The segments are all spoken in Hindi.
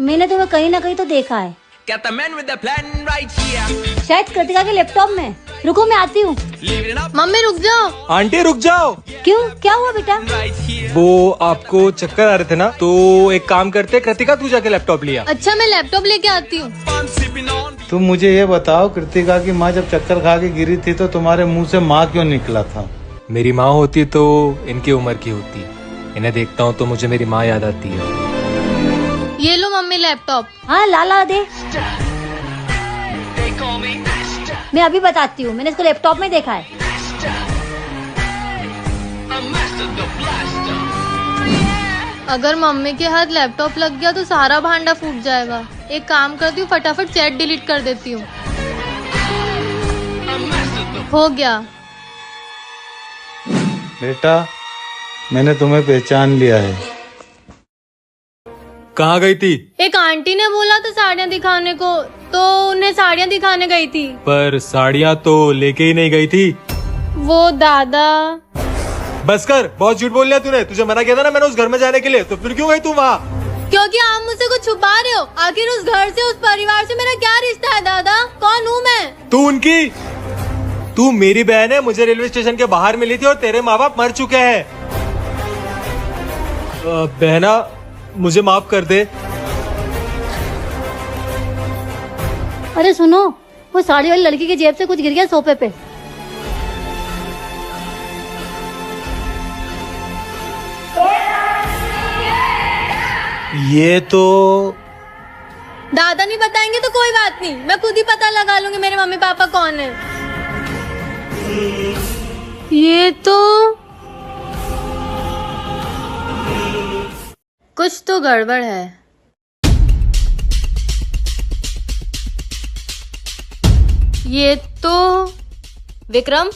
मैंने तुम्हें कहीं ना कहीं तो देखा है, Got the man with the plan right here. शायद कृतिका के लैपटॉप में। रुको मैं आती हूँ। Leave it up मम्मी रुक जाओ। आंटी रुक जाओ। क्यों, क्या हुआ बेटा? right here. वो आपको चक्कर आ रहे थे ना, तो एक काम करते, कृतिका तू जाके लैपटॉप लिया। अच्छा मैं लैपटॉप लेके आती हूँ। I'm sipping on. तुम मुझे ये बताओ, कृतिका की माँ जब चक्कर खा के गिरी थी तो तुम्हारे मुंह से माँ क्यों निकला था? मेरी माँ होती तो इनकी उम्र की होती। इन्हें देखता हूँ तो मुझे मेरी माँ याद आती है। ये लो मम्मी लैपटॉप। हाँ लाला दे, They call me Mr. मैं अभी बताती हूँ। मैंने इसको लैपटॉप में देखा है। I'm Master the Blaster. अगर मम्मी के हाथ लैपटॉप लग गया तो सारा भांडा फूट जाएगा। एक काम करती हूँ, फटाफट चैट डिलीट कर देती हूँ। I'm Master the. हो गया। बेटा, मैंने तुम्हें पहचान लिया है। कहाँ गई थी? एक आंटी ने बोला था साड़ियाँ दिखाने को, तो उन्हें साड़ियाँ दिखाने गई थी। पर साड़ियाँ तो लेके ही नहीं गई थी। वो दादा। बस कर, बहुत झूठ बोल लिया तूने। तुझे मना किया था ना मैंने उस घर में जाने के लिए, तो फिर क्यों गई तू वहाँ? क्योंकि आप मुझसे कुछ छुपा रहे हो। आखिर उस घर से, उस परिवार से मेरा क्या रिश्ता है दादा? कौन हूँ मैं? तू उनकी, तू मेरी बहन है। मुझे रेलवे स्टेशन के बाहर मिली थी और तेरे माँ बाप मर चुके हैं। बहना मुझे माफ कर दे। अरे सुनो, वो साड़ी वाली लड़की की जेब से कुछ गिर गया सोफे पे। ये तो दादा नहीं बताएंगे तो कोई बात नहीं, मैं खुद ही पता लगा लूंगी मेरे मम्मी पापा कौन है। ये तो कुछ तो गड़बड़ है। ये तो विक्रम।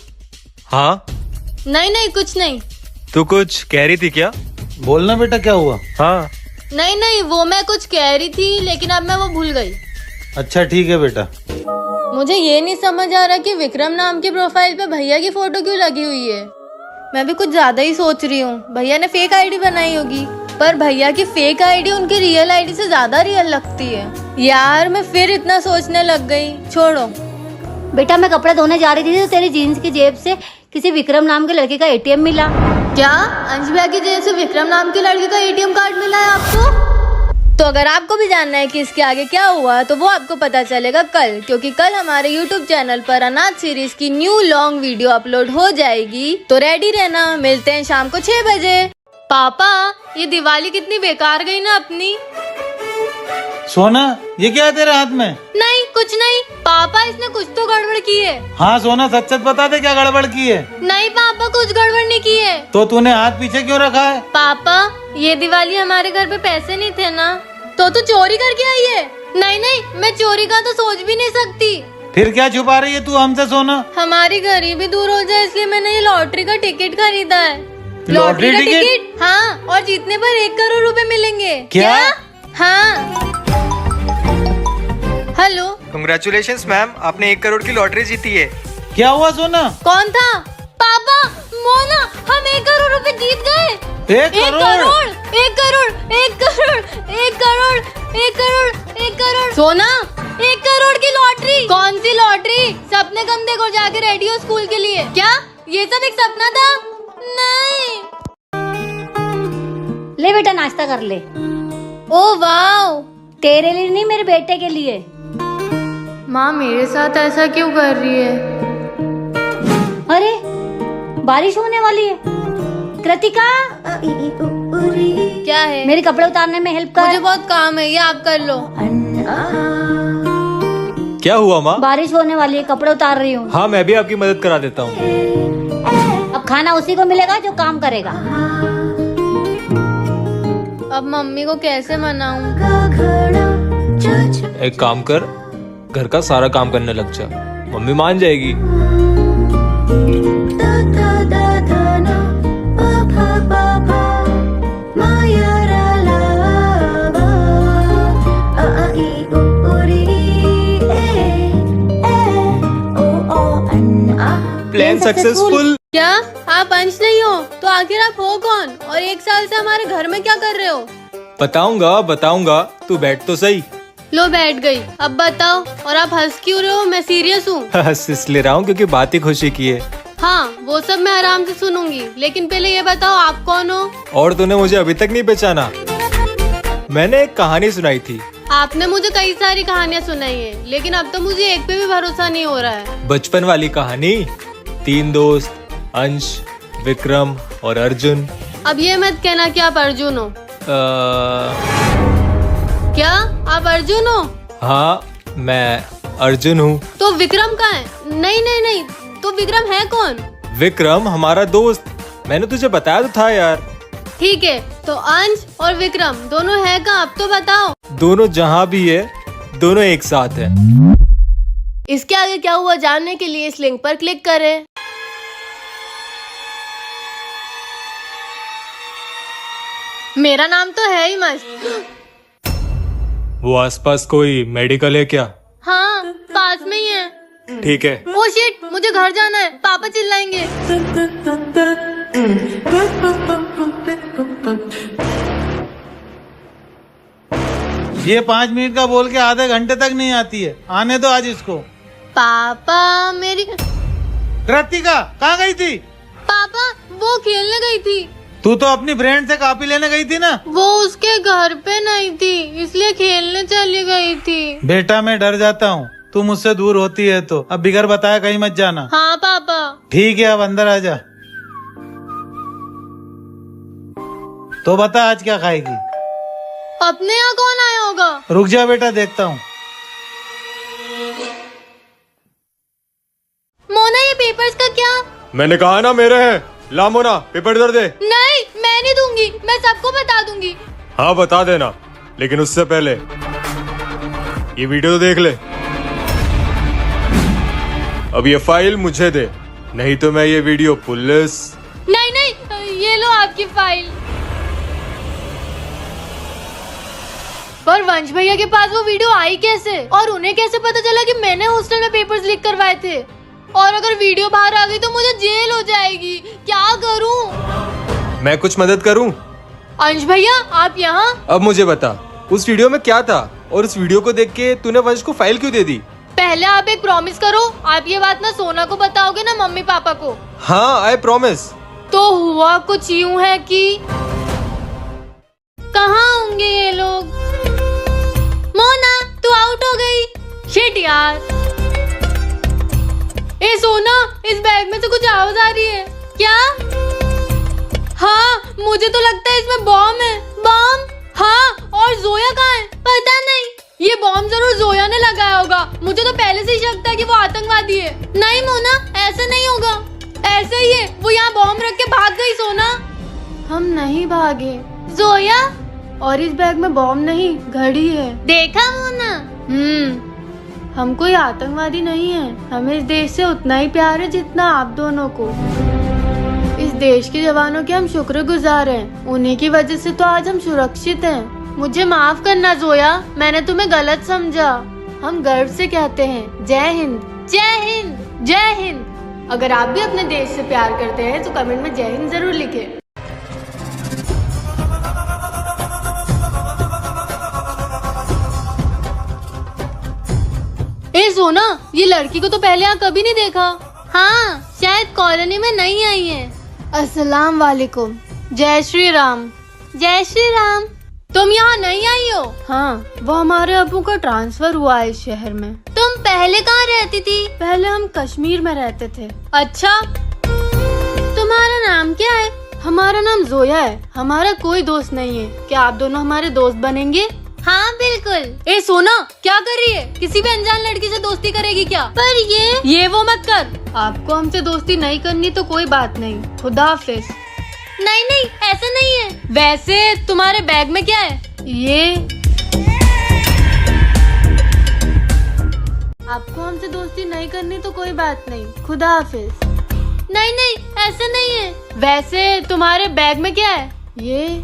हाँ नहीं नहीं कुछ नहीं। तू कुछ कह रही थी क्या? बोलना बेटा, क्या हुआ? हाँ नहीं नहीं, वो मैं कुछ कह रही थी लेकिन अब मैं वो भूल गई। अच्छा ठीक है बेटा। मुझे ये नहीं समझ आ रहा कि विक्रम नाम की प्रोफाइल पे भैया की फोटो क्यों लगी हुई है। मैं भी कुछ ज्यादा ही सोच रही हूँ। भैया ने फेक आईडी बनाई होगी, पर भैया की फेक आईडी उनकी रियल आईडी से ज्यादा रियल लगती है। यार मैं फिर इतना सोचने लग गई। छोड़ो। बेटा मैं कपड़े धोने जा रही थी तो तेरी जीन्स की जेब से किसी विक्रम नाम के लड़के का एटीएम मिला। क्या अंश भैया की जेब से विक्रम नाम के लड़के का एटीएम कार्ड मिला है आपको? तो अगर आपको भी जानना है कि इसके आगे क्या हुआ तो वो आपको पता चलेगा कल, क्योंकि कल हमारे YouTube चैनल पर अनाथ सीरीज की न्यू लॉन्ग वीडियो अपलोड हो जाएगी। तो रेडी रहना, मिलते हैं शाम को 6 बजे। पापा ये दिवाली कितनी बेकार गई ना अपनी। सोना, ये क्या है तेरे हाथ में? नहीं कुछ नहीं पापा, इसने कुछ तो गड़बड़ की है। हाँ सोना, सच सच बता दे, क्या गड़बड़ की है? नहीं पापा, कुछ गड़बड़ नहीं की है। तो तूने हाथ पीछे क्यों रखा है? पापा ये दिवाली हमारे घर पे पैसे नहीं थे ना, तो तू चोरी करके आई है। नहीं नहीं, मैं चोरी का तो सोच भी नहीं सकती। फिर क्या छुपा रही है तू हमसे सोना? हमारी गरीबी दूर हो जाए इसलिए मैंने ये लॉटरी का टिकट खरीदा है। लॉटरी का टिकट? हाँ, और जीतने पर 1 करोड़ रुपए मिलेंगे। क्या? हाँ। हेलो। कंग्रेचुलेशंस मैम, आपने 1 करोड़ की लॉटरी जीती है। क्या हुआ सोना? कौन था? पापा, मोना, हम 1 करोड़ रुपए जीत गए। 1 करोड़? 1 करोड़, 1 करोड़, 1 करोड़, 1 करोड़, 1 करोड़। सोना, 1 करोड़ की लॉटरी। कौन सी लॉटरी? सपने कम देखो जाके रेडियो स्कूल के लिए। क्या ये सब एक सपना था? नहीं। ले बेटा नाश्ता कर ले। ओ वाओ, तेरे लिए नहीं, मेरे बेटे के लिए। माँ मेरे साथ ऐसा क्यों कर रही है? अरे बारिश होने वाली है। कृतिका क्या है? मेरे कपड़े उतारने में हेल्प मुझे कर। बहुत काम है, ये आप कर लो। क्या हुआ माँ? बारिश होने वाली है, कपड़े उतार रही हूँ। हाँ मैं भी आपकी मदद करा देता हूँ। अब खाना उसी को मिलेगा जो काम करेगा। अब मम्मी को कैसे मनाऊं? एक काम कर, घर का सारा काम करने लग जा, मम्मी मान जाएगी। Plan successful. क्या आप अंश नहीं हो तो आखिर आप हो कौन? और 1 साल से हमारे घर में क्या कर रहे हो? बताऊंगा बताऊंगा, तू बैठ तो सही। लो बैठ गई, अब बताओ। और आप हंस क्यों रहे हो? मैं सीरियस हूँ। हंस इसलिए रहा हूँ क्योंकि बात ही खुशी की है। हाँ वो सब मैं आराम से सुनूंगी, लेकिन पहले ये बताओ आप कौन हो? और तूने मुझे अभी तक नहीं पहचाना? मैंने एक कहानी सुनाई थी। आपने मुझे कई सारी कहानियाँ सुनाई है, लेकिन अब तो मुझे एक पे भी भरोसा नहीं हो रहा है। बचपन वाली कहानी, 3 दोस्त, अंश, विक्रम और अर्जुन। अब ये मत कहना कि आप अर्जुन हो। क्या आप अर्जुन हो? हाँ मैं अर्जुन हूँ। तो विक्रम कहाँ है? नहीं नहीं नहीं, तो विक्रम है कौन? विक्रम हमारा दोस्त, मैंने तुझे बताया तो था यार। ठीक है, तो अंश और विक्रम दोनों है कहाँ? अब तो बताओ। दोनों जहाँ भी है, दोनों एक साथ है। इसके आगे क्या हुआ जानने के लिए इस लिंक पर क्लिक करें। मेरा नाम तो है ही मस्त। वो आसपास कोई मेडिकल है क्या? हाँ पास में ही है। ठीक है। ओ शिट, मुझे घर जाना है, पापा चिल्लाएंगे। ये 5 मिनट का बोल के आधे घंटे तक नहीं आती है। आने दो आज इसको। पापा मेरी कृतिका कहाँ गई थी? पापा वो खेलने गई थी। तू तो अपनी फ्रेंड से कॉपी लेने गई थी ना? वो उसके घर पे नहीं थी, इसलिए खेलने चली गई थी। बेटा मैं डर जाता हूँ, तू मुझसे दूर होती है तो। अब बिगर बताया कहीं मत जाना। हाँ पापा। ठीक है अब अंदर आ जा। तो बता आज क्या खाएगी? अपने यहाँ कौन आया होगा? रुक जा बेटा देखता हूँ। मोना ये पेपर्स का क्या? मैंने कहा ना मेरे हैं। ला मोना, पेपर इधर दे। नहीं मैं नहीं दूंगी, मैं सबको बता दूंगी। हाँ बता देना, लेकिन उससे पहले ये वीडियो तो देख ले। अब ये फाइल मुझे दे, नहीं तो मैं ये वीडियो पुलिस। नहीं नहीं, ये लो आपकी फाइल। पर वंश भैया के पास वो वीडियो आई कैसे? और उन्हें कैसे पता चला कि मैंने हॉस्टल में पेपर्स लीक करवाए थे? और अगर वीडियो बाहर आ गई तो मुझे जेल हो जाएगी। क्या करूं? मैं कुछ मदद करूं? अंश भैया आप यहाँ? अब मुझे बता, उस वीडियो में क्या था? और उस वीडियो को देख के तूने वंश को फाइल क्यों दे दी? पहले आप एक प्रॉमिस करो, आप ये बात ना सोना को बताओगे ना मम्मी पापा को। हाँ आई प्रॉमिस। तो हुआ कुछ यूं है कि कहाँ होंगे ये लोग? मोना तू आउट हो गई। शिट यार। ए सोना, इस बैग में से कुछ आवाज आ रही है। क्या? हाँ मुझे तो लगता है इसमें बॉम्ब है। बॉम्ब? हाँ, और जोया कहाँ है? पता नहीं। ये बॉम्ब जरूर जोया ने लगाया होगा। मुझे तो पहले से ही शक था कि वो आतंकवादी है। नहीं मोना ऐसा नहीं होगा, ऐसे ही है। वो यहाँ बॉम्ब रख के भाग गई सोना। हम नहीं भागे जोया। और इस बैग में बॉम्ब नहीं, घड़ी है। देखा मोना? हम कोई आतंकवादी नहीं है। हमें इस देश से उतना ही प्यार है जितना आप दोनों को। इस देश के जवानों के हम शुक्रगुजार हैं। उन्हीं की वजह से तो आज हम सुरक्षित हैं। मुझे माफ करना जोया, मैंने तुम्हें गलत समझा। हम गर्व से कहते हैं जय हिंद, जय हिंद, जय हिंद। अगर आप भी अपने देश से प्यार करते हैं तो कमेंट में जय हिंद जरूर लिखें। ए सोना, ये लड़की को तो पहले यहाँ कभी नहीं देखा। हाँ शायद कॉलोनी में नहीं आई है। अस्सलाम वालेकुम। जय श्री राम। जय श्री राम। तुम यहाँ नहीं आई हो? हाँ वो हमारे अब्बू का ट्रांसफर हुआ है इस शहर में। तुम पहले कहाँ रहती थी? पहले हम कश्मीर में रहते थे। अच्छा तुम्हारा नाम क्या है? हमारा नाम जोया है। हमारा कोई दोस्त नहीं है, क्या आप दोनों हमारे दोस्त बनेंगे? हाँ बिल्कुल। ए सोना क्या कर रही है? किसी भी अनजान लड़की से दोस्ती करेगी क्या? पर ये वो मत कर। आपको हमसे दोस्ती नहीं करनी तो कोई बात नहीं, खुदा हाफिज। नहीं नहीं ऐसा नहीं है। वैसे तुम्हारे बैग में क्या है? ये आपको हमसे दोस्ती नहीं करनी तो कोई बात नहीं, खुदा हाफिज। नहीं नहीं ऐसा नहीं है। वैसे तुम्हारे बैग में क्या है? ये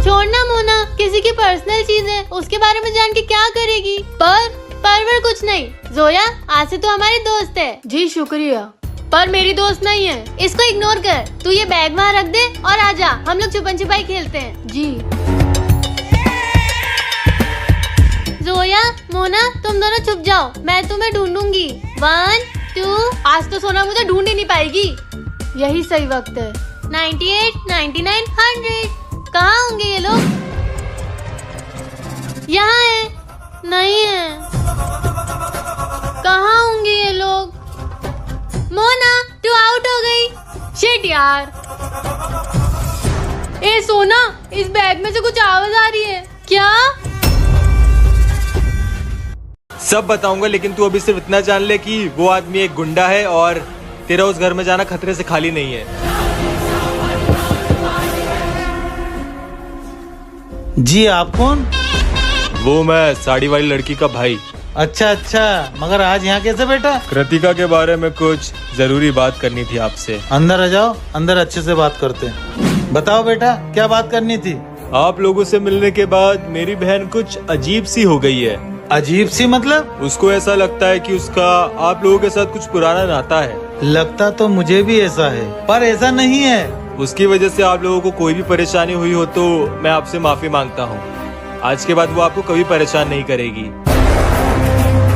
छोड़ना मोना, किसी की पर्सनल चीज है, उसके बारे में जान के क्या करेगी? पर कुछ नहीं। जोया आज से तो हमारी दोस्त है। जी शुक्रिया, पर मेरी दोस्त नहीं है। इसको इग्नोर कर। तू ये बैग वहाँ रख दे और आजा, हम लोग छुपन छुपाई खेलते हैं। जी। मोना तुम दोनों चुप जाओ, मैं तुम्हें ढूंढूंगी। 1 2 आज तो सोना मुझे ढूंढ ही नहीं पाएगी। यही सही वक्त है। 98 99 100 कहाँ होंगे ये लोग? यहाँ है, नहीं है। कहाँ होंगे ये लोग? मोना तू आउट हो गई। शिट यार। ए सोना, इस बैग में से कुछ आवाज आ रही है क्या? सब बताऊंगा, लेकिन तू अभी सिर्फ इतना जान ले कि वो आदमी एक गुंडा है और तेरा उस घर में जाना खतरे से खाली नहीं है। जी आप कौन? वो मैं साड़ी वाली लड़की का भाई। अच्छा अच्छा, मगर आज यहाँ कैसे बैठा? कृतिका के बारे में कुछ जरूरी बात करनी थी आपसे। अंदर आ जाओ, अंदर अच्छे से बात करते हैं। बताओ बेटा, क्या बात करनी थी? आप लोगों से मिलने के बाद मेरी बहन कुछ अजीब सी हो गई है। अजीब सी मतलब? उसको ऐसा लगता है कि उसका आप लोगों के साथ कुछ पुराना नाता है। लगता तो मुझे भी ऐसा है, पर ऐसा नहीं है। उसकी वजह से आप लोगों को कोई भी परेशानी हुई हो तो मैं आपसे माफी मांगता हूँ। आज के बाद वो आपको कभी परेशान नहीं करेगी।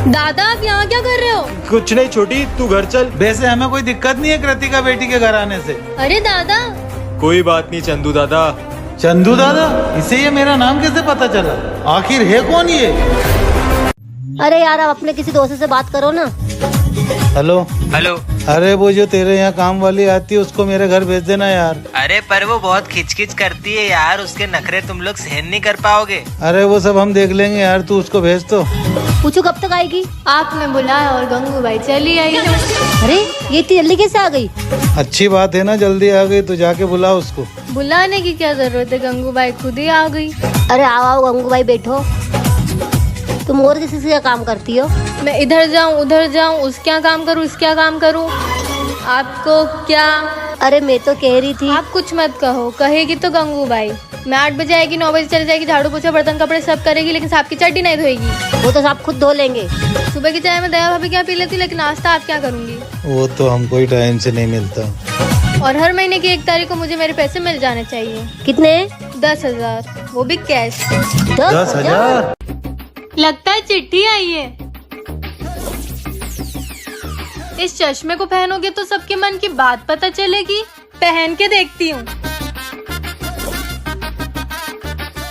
दादा आप यहाँ क्या कर रहे हो? कुछ नहीं छोटी, तू घर चल। वैसे हमें कोई दिक्कत नहीं है कृतिका बेटी के घर आने से। अरे दादा। कोई बात नहीं चंदू दादा। चंदू दादा? इसे ये मेरा नाम कैसे पता चला? आखिर है कौन ये? अरे यार, आप अपने किसी दोस्त से बात करो ना। Hello hello. अरे वो जो तेरे यहाँ काम वाली आती है उसको मेरे घर भेज देना यार। अरे पर वो बहुत खिचखिच करती है यार, उसके नखरे तुम लोग सहन नहीं कर पाओगे। अरे वो सब हम देख लेंगे यार, तू उसको भेज तो। पूछो कब तक आएगी? आपने बुलाया और गंगू भाई चली आई। अरे ये इतनी जल्दी कैसे आ गई? अच्छी बात है ना, जल्दी आ गई तो जाके बुला उसको। बुलाने की क्या जरूरत है, गंगू भाई खुद ही आ गई। अरे आओ आओ गंगू भाई बैठो। तुम और किसी से काम करती हो? मैं इधर जाऊँ उधर जाऊँ, उस क्या काम करूँ इस क्या काम करूँ, आपको क्या? अरे मैं तो कह रही थी। आप कुछ मत कहो, कहेगी तो गंगू भाई। मैं 8 बजे आएगी, 9 बजे चली जाएगी, झाड़ू पोछा बर्तन कपड़े सब करेगी, लेकिन सांप की चड्डी नहीं धोएगी। वो तो सब खुद धो लेंगे। सुबह की चाय में दया भाभी क्या पी लेती, लेकिन नाश्ता आप क्या करूँगी? वो तो हमको ही टाइम से नहीं मिलता। और हर महीने की 1 तारीख को मुझे मेरे पैसे मिल जाने चाहिए। कितने? 10,000, वो भी कैश। 10,000? लगता है चिट्ठी आई है। इस चश्मे को पहनोगे तो सबके मन की बात पता चलेगी। पहन के देखती हूँ।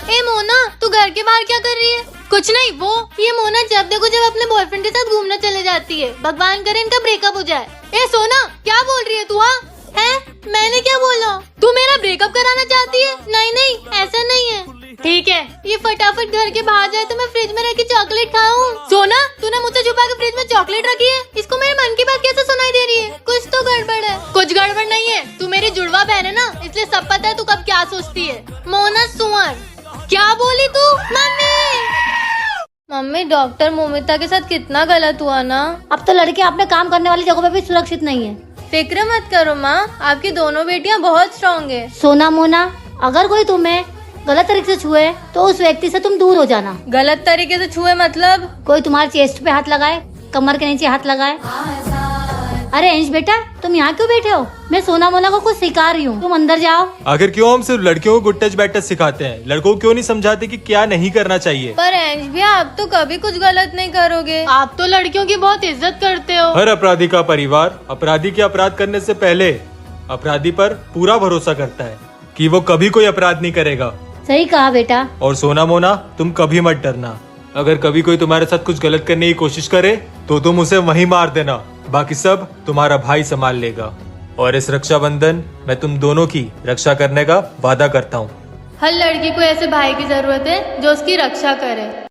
ए मोना, तू घर के बाहर क्या कर रही है? कुछ नहीं, वो ये मोना जब देखो जब अपने बॉयफ्रेंड के साथ घूमने चले जाती है। भगवान करे इनका ब्रेकअप हो जाए। ए सोना, क्या बोल रही है तू? हाँ है? मैंने क्या बोला? तू मेरा ब्रेकअप कराना चाहती है? नहीं नहीं, ऐसा नहीं है। ठीक है, ये फटाफट घर के बाहर जाए तो मैं फ्रिज में रखी चॉकलेट खाऊं। सोना, तूने मुझसे छुपा के फ्रिज में चॉकलेट रखी है? इसको मेरे मन की बात कैसे सुनाई दे रही है? कुछ तो गड़बड़ है। कुछ गड़बड़ नहीं है, तू मेरी जुड़वा बहन है ना, इसलिए सब पता है तू कब क्या सोचती है। मोना सुअर, क्या बोली तू? मम्मी डॉक्टर मोमिता के साथ कितना गलत हुआ ना। अब तो लड़के अपने काम करने वाली जगहों पे भी सुरक्षित नहीं है। फिक्र मत करो माँ, आपकी दोनों बेटियाँ बहुत स्ट्रॉन्ग है। सोना मोना, अगर कोई तुम्हें गलत तरीके से छुए तो उस व्यक्ति से तुम दूर हो जाना। गलत तरीके से छुए मतलब? कोई तुम्हारे चेस्ट पे हाथ लगाए, कमर के नीचे हाथ लगाए। अरे अंश बेटा, तुम यहाँ क्यों बैठे हो? मैं सोना मोना को कुछ सिखा रही हूँ, तुम अंदर जाओ। आखिर क्यों हम सिर्फ लड़कियों को गुड टच बैड टच सिखाते हैं? लड़कों को क्यों नहीं समझाते कि क्या नहीं करना चाहिए? पर अंश भैया, आप तो कभी कुछ गलत नहीं करोगे। आप तो लड़कियों की बहुत इज्जत करते हो। हर अपराधी का परिवार अपराधी के अपराध करने से पहले अपराधी पर पूरा भरोसा करता है कि वो कभी कोई अपराध नहीं करेगा। सही कहा बेटा। और सोना मोना, तुम कभी मत डरना। अगर कभी कोई तुम्हारे साथ कुछ गलत करने की कोशिश करे तो तुम उसे वहीं मार देना, बाकी सब तुम्हारा भाई संभाल लेगा। और इस रक्षाबंधन मैं तुम दोनों की रक्षा करने का वादा करता हूँ। हर लड़की को ऐसे भाई की जरूरत है जो उसकी रक्षा करे।